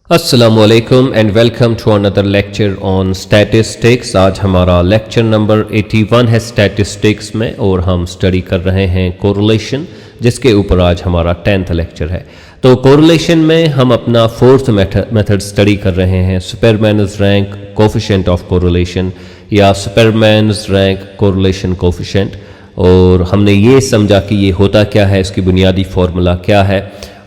अस्सलामुअलैकुम and welcome to another lecture on statistics. आज हमारा लेक्चर नंबर 81 है स्टैटिस्टिक्स में और हम स्टडी कर रहे हैं कोरिलेशन, जिसके ऊपर आज हमारा 10th लेक्चर है। तो कोरिलेशन में हम अपना 4th मेथड स्टडी कर रहे हैं, Superman's rank coefficient of correlation या सुपरमैन्स रैंक कोरिलेशन कोफिशिएंट। और हमने ये समझा कि ये होता क्या है, इसकी बुनियादी फार्मूला क्या है।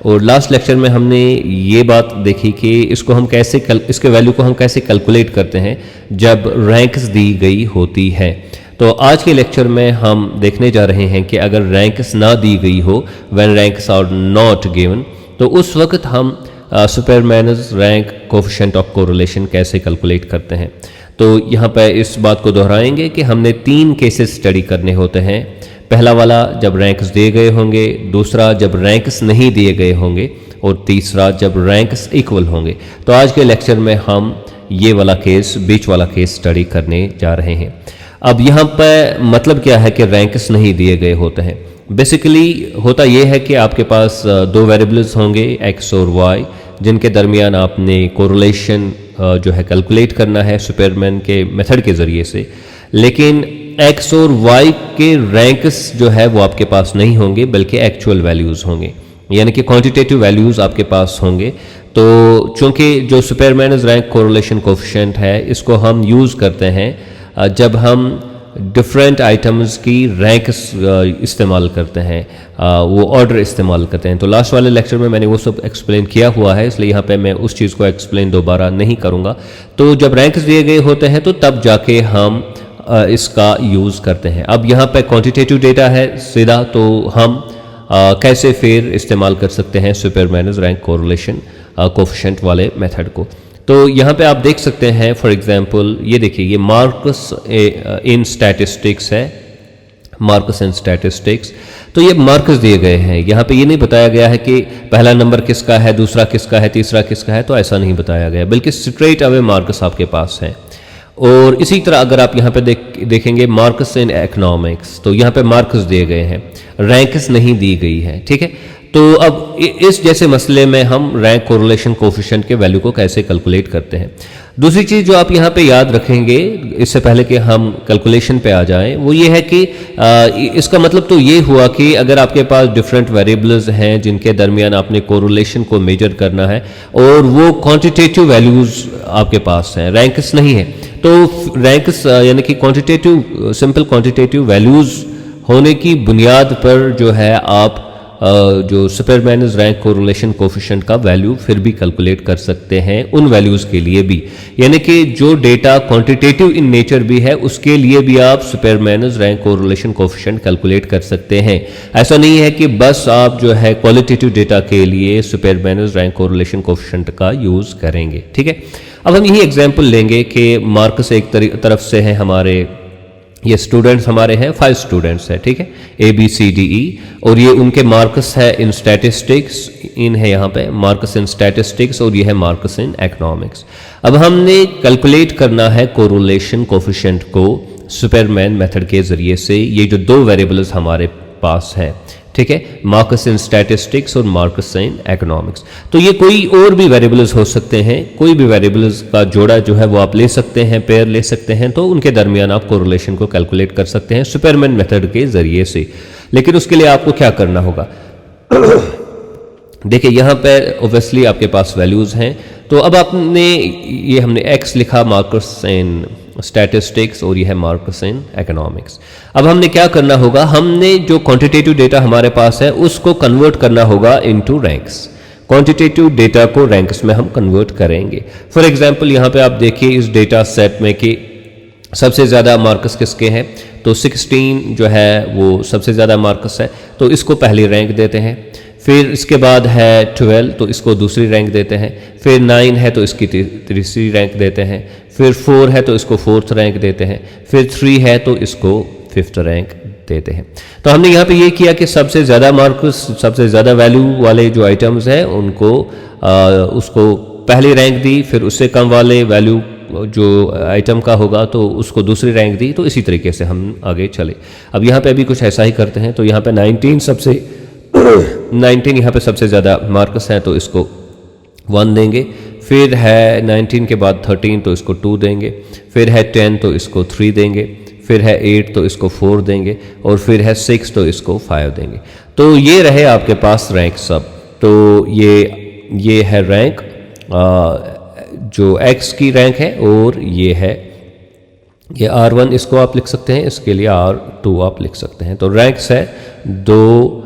और लास्ट लेक्चर में हमने ये बात देखी कि इसको हम कैसे इसके वैल्यू को हम कैसे कैलकुलेट करते हैं जब रैंक्स दी गई होती है। तो आज के लेक्चर में हम देखने जा रहे हैं कि अगर रैंक्स ना दी गई हो, when ranks are not given, तो उस वक्त हम Spearman's rank coefficient of correlation कैसे कैलकुलेट करते हैं। तो यहाँ पर इस बात को दोहराएंगे कि हमने 3 केसेस स्टडी करने होते हैं। पहला वाला जब रैंक्स दिए गए होंगे, दूसरा जब रैंक्स नहीं दिए गए होंगे, और तीसरा जब रैंक्स इक्वल होंगे। तो आज के लेक्चर में हम ये वाला केस, बीच वाला केस स्टडी करने जा रहे हैं। अब यहाँ पर मतलब क्या है कि रैंक्स नहीं दिए गए होते हैं। बेसिकली होता ये है कि आपके पास 2 वेरिएबल्स होंगे x और y, जिनके दरमियान आपने कोरिलेशन जो है कैलकुलेट करना है सुपरमैन के मेथड के ज़रिए से। लेकिन x और y के रैंक्स जो है वो आपके पास नहीं होंगे, बल्कि एक्चुअल वैल्यूज़ होंगे, यानी कि क्वांटिटेटिव वैल्यूज़ आपके पास होंगे। तो चूँकि जो सुपरमैन्स रैंक कोरिलेशन कोफिशिएंट है, इसको हम यूज़ करते हैं जब हम डिफरेंट आइटम्स की रैंक्स इस्तेमाल करते हैं, वो ऑर्डर इस्तेमाल करते हैं। तो लास्ट वाले लेक्चर में मैंने वो सब एक्सप्लेन किया हुआ है, इसलिए यहाँ पे मैं उस चीज़ को एक्सप्लेन दोबारा नहीं करूँगा। तो जब रैंक्स दिए गए होते हैं तो तब जाके हम इसका यूज़ करते हैं। अब यहाँ पे क्वांटिटेटिव डेटा है सीधा, तो हम कैसे फिर इस्तेमाल कर सकते हैं सुपरमैन्स रैंक कोरिलेशन कोफिशिएंट वाले मेथड को। तो यहाँ पे आप देख सकते हैं, फॉर एग्जांपल ये देखिए, ये मार्कस इन स्टैटिस्टिक्स है, मार्कस इन स्टैटिस्टिक्स। तो ये मार्कस दिए गए हैं, यहाँ पे ये नहीं बताया गया है कि पहला नंबर किसका है, दूसरा किसका है, तीसरा किसका है, तो ऐसा नहीं बताया गया, बल्कि स्ट्रेट अवे मार्कस आपके पास है। और इसी तरह अगर आप यहाँ पे देखेंगे मार्कस इन इकोनॉमिक्स, तो यहाँ पे मार्कस दिए गए हैं, रैंक्स नहीं दी गई है, ठीक है। तो अब इस जैसे मसले में हम रैंक कोरिलेशन कोफिशिएंट के वैल्यू को कैसे कैलकुलेट करते हैं। दूसरी चीज़ जो आप यहाँ पे याद रखेंगे, इससे पहले कि हम कैलकुलेशन पे आ जाएं, वो ये है कि इसका मतलब तो ये हुआ कि अगर आपके पास डिफरेंट वेरिएबल्स हैं जिनके दरमियान आपने कोरिलेशन को मेजर करना है और वो क्वांटिटेटिव वैल्यूज़ आपके पास हैं, रैंक्स नहीं है, तो रैंक्स यानी कि क्वांटिटेटिव, सिंपल क्वांटिटेटिव वैल्यूज़ होने की बुनियाद पर जो है आप जो सुपरमैन्स रैंक कोरिलेशन कोफिशिएंट का वैल्यू फिर भी कैलकुलेट कर सकते हैं उन वैल्यूज़ के लिए भी, यानी कि जो डेटा क्वांटिटेटिव इन नेचर भी है उसके लिए भी आप Superman's rank correlation coefficient calculate कर सकते हैं। ऐसा नहीं है कि बस आप जो है क्वालिटेटिव डेटा के लिए सुपरमैन्स रैंक कोरिलेशन कोफिशिएंट का यूज़ करेंगे, ठीक है। अब हम यही एग्जाम्पल लेंगे कि मार्कस एक तरफ से है हमारे, ये स्टूडेंट्स हमारे हैं, 5 स्टूडेंट्स हैं, ठीक है, ABCDE, और ये उनके मार्कस है इन स्टैटिस्टिक्स, इन है यहाँ पे मार्कस इन स्टैटिस्टिक्स, और ये है मार्कस इन इकोनॉमिक्स। अब हमने कैलकुलेट करना है कोरिलेशन कोफिशिएंट को सुपरमैन मेथड के ज़रिए से। ये जो 2 वेरिएबल्स हमारे पास हैं, ठीक है, मार्कस इन स्टैटिस्टिक्स और मार्कस इन इकोनॉमिक्स। तो ये कोई और भी वेरिएबल्स हो सकते हैं, कोई भी वेरिएबल्स का जोड़ा जो है वो आप ले सकते हैं, पेयर ले सकते हैं, तो उनके दरमियान आप कोरिलेशन को कैलकुलेट कर सकते हैं सुपरमैन मेथड के ज़रिए से। लेकिन उसके लिए आपको क्या करना होगा, देखिए यहाँ पर ऑब्वियसली आपके पास वैल्यूज़ हैं। तो अब आपने ये हमने x लिखा मार्कस इन स्टैटिस्टिक्स और यह है मार्कस इन इकोनॉमिक्स। अब हमने क्या करना होगा, हमने जो क्वांटिटेटिव डेटा हमारे पास है उसको कन्वर्ट करना होगा इनटू रैंक्स। क्वांटिटेटिव डेटा को रैंक्स में हम कन्वर्ट करेंगे। फॉर एग्जांपल यहाँ पे आप देखिए इस डेटा सेट में कि सबसे ज़्यादा मार्कस किसके हैं, तो 16 जो है वो सबसे ज़्यादा मार्कस है, तो इसको पहली रैंक देते हैं। फिर इसके बाद है 12, तो इसको दूसरी रैंक देते हैं। फिर 9 है तो इसकी तीसरी रैंक देते हैं। फिर 4 है तो इसको 4th रैंक देते हैं। फिर 3 है तो इसको 5th रैंक देते हैं। तो हमने यहाँ पे ये किया कि सबसे ज़्यादा मार्क्स, सबसे ज़्यादा वैल्यू वाले जो आइटम्स हैं उनको उसको पहली रैंक दी, फिर उससे कम वाले वैल्यू जो आइटम का होगा तो उसको दूसरी रैंक दी। तो इसी तरीके से हम आगे चले। अब यहाँ पे भी कुछ ऐसा ही करते हैं। तो यहाँ पे 19 यहाँ पे सबसे ज़्यादा मार्क्स हैं तो इसको 1 देंगे। फिर है 19 के बाद 13 तो इसको 2 देंगे, फिर है 10 तो इसको 3 देंगे, फिर है 8 तो इसको 4 देंगे, और फिर है 6 तो इसको 5 देंगे। तो ये रहे आपके पास रैंक सब। तो ये है रैंक जो x की रैंक है, और ये है ये R1 इसको आप लिख सकते हैं, इसके लिए R2 आप लिख सकते हैं। तो रैंक्स है दो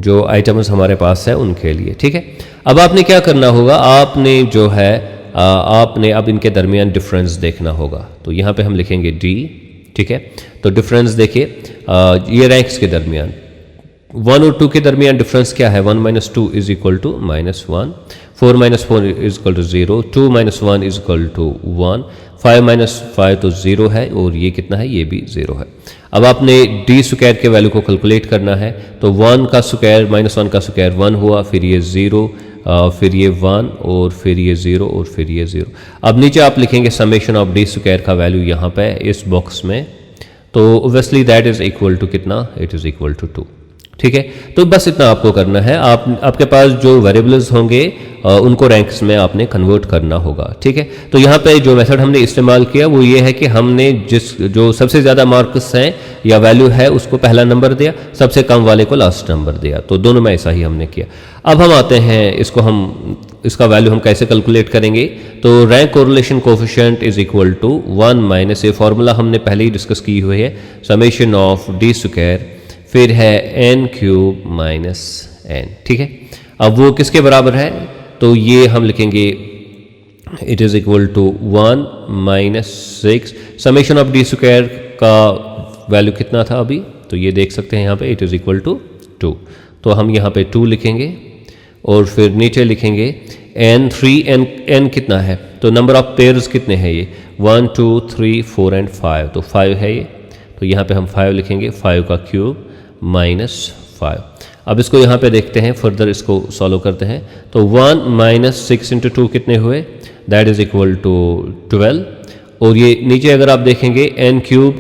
जो आइटम्स हमारे पास है उनके लिए, ठीक है। अब आपने क्या करना होगा, आपने जो है आपने अब इनके दरमियान डिफरेंस देखना होगा। तो यहाँ पे हम लिखेंगे D, ठीक है। तो डिफरेंस देखिए, ये रैंक्स के दरमियान 1 और 2 के दरमियान डिफरेंस क्या है, 1 - 2 is equal to -1, 4 - 4 is equal to 0, 2 - 1 is equal to 1, 5 - 5 तो 0 है, और ये कितना है, ये भी 0 है। अब आपने डी स्क्वायर के वैल्यू को कैलकुलेट करना है। तो 1 का स्क्वायर -1 का स्क्वायर 1 हुआ, फिर ये 0, फिर ये 1, और फिर ये 0, और फिर ये 0। अब नीचे आप लिखेंगे समेशन ऑफ डी स्क्वायर का वैल्यू यहाँ पे इस बॉक्स में। तो obviously that is equal to कितना, इट इज इक्वल टू 2, ठीक है। तो बस इतना आपको करना है। आपके पास जो वेरिएबल्स होंगे उनको रैंक्स में आपने कन्वर्ट करना होगा, ठीक है। तो यहाँ पे जो मेथड हमने इस्तेमाल किया वो ये है कि हमने जो सबसे ज़्यादा मार्क्स हैं या वैल्यू है उसको पहला नंबर दिया, सबसे कम वाले को लास्ट नंबर दिया। तो दोनों में ऐसा ही हमने किया। अब हम आते हैं इसका वैल्यू हम कैसे कैलकुलेट करेंगे। तो rank correlation coefficient is equal to 1 minus, ये फॉर्मूला हमने पहले ही डिस्कस की हुई है, समेशन ऑफ डी स्क्वायर, फिर है n³ माइनस n, ठीक है। अब वो किसके बराबर है, तो ये हम लिखेंगे it is equal to 1 minus 6, summation of D square का वैल्यू कितना था अभी, तो ये देख सकते हैं यहाँ पे, इट इज इक्वल टू 2। तो हम यहाँ पे 2 लिखेंगे, और फिर नीचे लिखेंगे n कितना है, तो नंबर ऑफ पेयर्स कितने हैं ये, 1 2 3 4 एंड 5, तो 5 है ये। तो यहाँ पे हम 5 लिखेंगे, 5 का क्यूब माइनस 5। अब इसको यहाँ पे देखते हैं, फर्दर इसको सॉल्व करते हैं। तो 1 माइनस 6 इंटू 2 कितने हुए, दैट इज इक्वल टू 12। और ये नीचे अगर आप देखेंगे n³,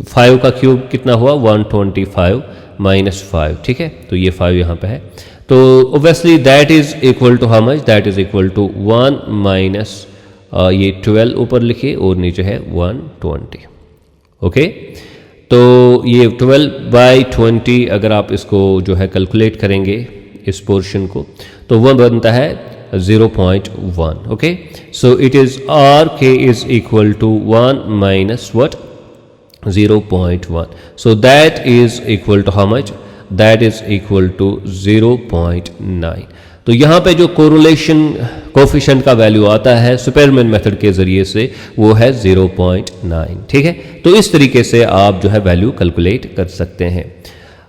5 का क्यूब कितना हुआ, 125 माइनस 5, ठीक है। तो ये 5 यहाँ पे है। तो obviously that is equal to how much, that is equal to 1 minus ये 12 ऊपर लिखिए, और नीचे है 120, ओके। तो ये 12/20 अगर आप इसको जो है कैलकुलेट करेंगे इस पोर्शन को, तो वह बनता है 0.1, okay. So it is RK is equal to 1 minus what, 0.1। So that is equal to how much, that is equal to 0.9। तो यहाँ पे जो कोरिलेशन कोफिशिएंट का वैल्यू आता है सुपरमैन मेथड के ज़रिए से, वो है 0.9, ठीक है। तो इस तरीके से आप जो है वैल्यू कैलकुलेट कर सकते हैं।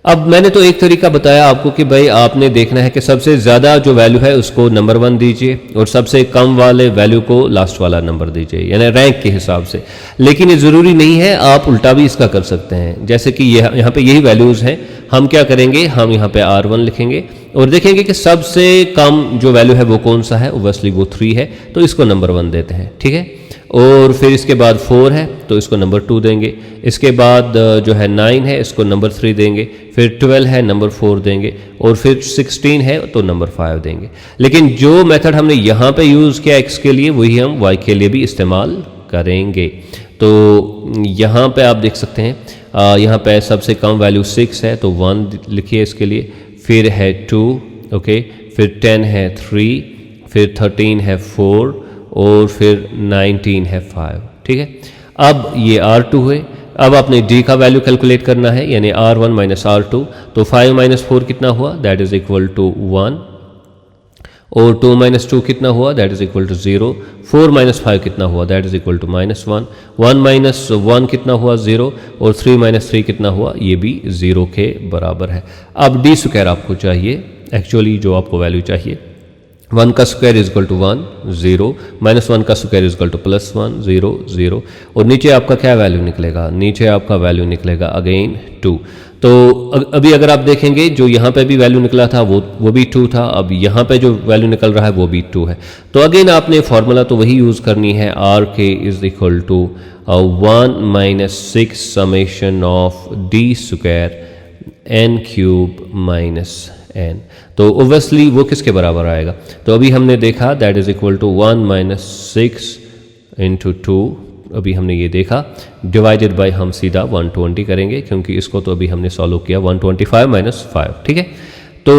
अब मैंने तो एक तरीका बताया आपको कि भाई आपने देखना है कि सबसे ज़्यादा जो वैल्यू है उसको नंबर 1 दीजिए, और सबसे कम वाले वैल्यू को लास्ट वाला नंबर दीजिए, यानी रैंक के हिसाब से। लेकिन ये ज़रूरी नहीं है, आप उल्टा भी इसका कर सकते हैं। जैसे कि यहाँ पे यही वैल्यूज़ हैं, हम क्या करेंगे, हम यहाँ पे R1 लिखेंगे और देखेंगे कि सबसे कम जो वैल्यू है वो कौन सा है, ओब्वियसली वो 3 है, तो इसको नंबर 1 देते हैं, ठीक है। और फिर इसके बाद 4 है तो इसको नंबर 2 देंगे, इसके बाद जो है 9 है इसको नंबर 3 देंगे, फिर 12 है नंबर 4 देंगे, और फिर 16 है तो नंबर 5 देंगे। लेकिन जो मेथड हमने यहाँ पे यूज़ किया x के लिए, वही हम y के लिए भी इस्तेमाल करेंगे। तो यहाँ पे आप देख सकते हैं, यहाँ पे सबसे कम वैल्यू 6 है तो 1 लिखिए इसके लिए, फिर है 2, ओके, फिर 10 है 3, फिर 13 है 4, और फिर 19 है 5, ठीक है। अब ये R2 है। अब आपने D का वैल्यू कैलकुलेट करना है, यानी R1 माइनस R2। तो 5 माइनस 4 कितना हुआ, दैट इज इक्वल टू 1, और 2 माइनस 2 कितना हुआ, that is equal to 0, 4 minus 5 कितना हुआ, that is equal to -1, 1 minus 1 कितना हुआ 0, और 3 माइनस 3 कितना हुआ, ये भी 0 के बराबर है। अब D स्क्वायर आपको चाहिए, एक्चुअली जो आपको वैल्यू चाहिए, 1 का स्क्वायर इज इक्वल टू 1, 0, -1 का स्क्वायर इज इक्वल टू +1, 0, 0, और नीचे आपका क्या वैल्यू निकलेगा, नीचे आपका वैल्यू निकलेगा अगेन 2। तो अभी अगर आप देखेंगे जो यहाँ पे भी वैल्यू निकला था वो भी 2 था, अब यहाँ पे जो वैल्यू निकल रहा है वो भी 2 है। तो अगेन आपने फॉर्मूला तो वही यूज़ करनी है, RK is equal to 1 minus 6 summation of D square n³ minus n। तो ओबियसली वो किसके बराबर आएगा? तो अभी हमने देखा that is equal to 1 minus 6 into 2, अभी हमने ये देखा, डिवाइडेड बाय हम सीधा 120 करेंगे क्योंकि इसको तो अभी हमने सॉल्व किया 125 माइनस 5, ठीक है। तो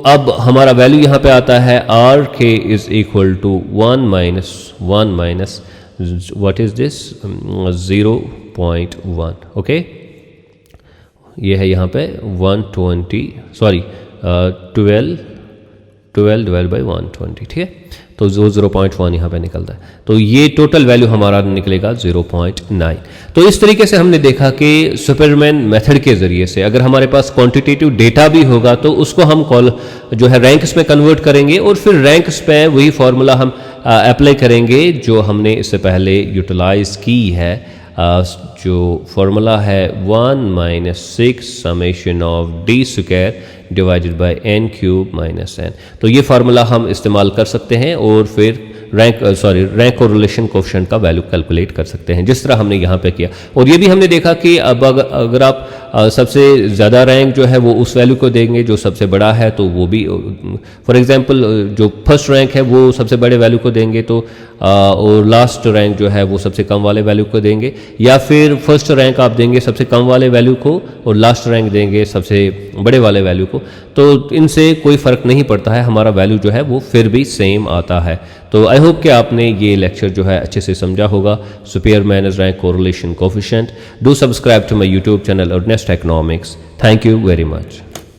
अब हमारा वैल्यू यहाँ पे आता है R K is equal to 1 minus what is this 0.1, okay. ये है यहाँ पे 12 डिवाइड बाई 120, ठीक है। तो 0.1 यहाँ पे निकलता है, तो ये टोटल वैल्यू हमारा निकलेगा 0.9। तो इस तरीके से हमने देखा कि सुपरमैन मेथड के ज़रिए से अगर हमारे पास क्वांटिटेटिव डेटा भी होगा तो उसको हम जो है रैंक्स में कन्वर्ट करेंगे और फिर रैंक्स पे वही फार्मूला हम अप्लाई करेंगे जो हमने इससे पहले यूटिलाइज की है। जो फार्मूला है 1 minus 6 summation of D square divided by n cube minus n। तो ये फार्मूला हम इस्तेमाल कर सकते हैं और फिर रैंक कोरिलेशन कोएफिशिएंट का वैल्यू कैलकुलेट कर सकते हैं जिस तरह हमने यहाँ पे किया। और ये भी हमने देखा कि अब अगर आप सबसे ज़्यादा रैंक जो है वो उस वैल्यू को देंगे जो सबसे बड़ा है, तो वो भी फॉर एग्जांपल जो फर्स्ट रैंक है वो सबसे बड़े वैल्यू को देंगे, तो और लास्ट रैंक जो है वो सबसे कम वाले वैल्यू को देंगे, या फिर फर्स्ट रैंक आप देंगे सबसे कम वाले वैल्यू को और लास्ट रैंक देंगे सबसे बड़े वाले वैल्यू को। तो इनसे कोई फ़र्क नहीं पड़ता है, हमारा वैल्यू जो है वो फिर भी सेम आता है। तो आई होप कि आपने ये लेक्चर जो है अच्छे से समझा होगा। Spearman rank correlation coefficient. Do subscribe to my YouTube channel Earnest economics. Thank you very much.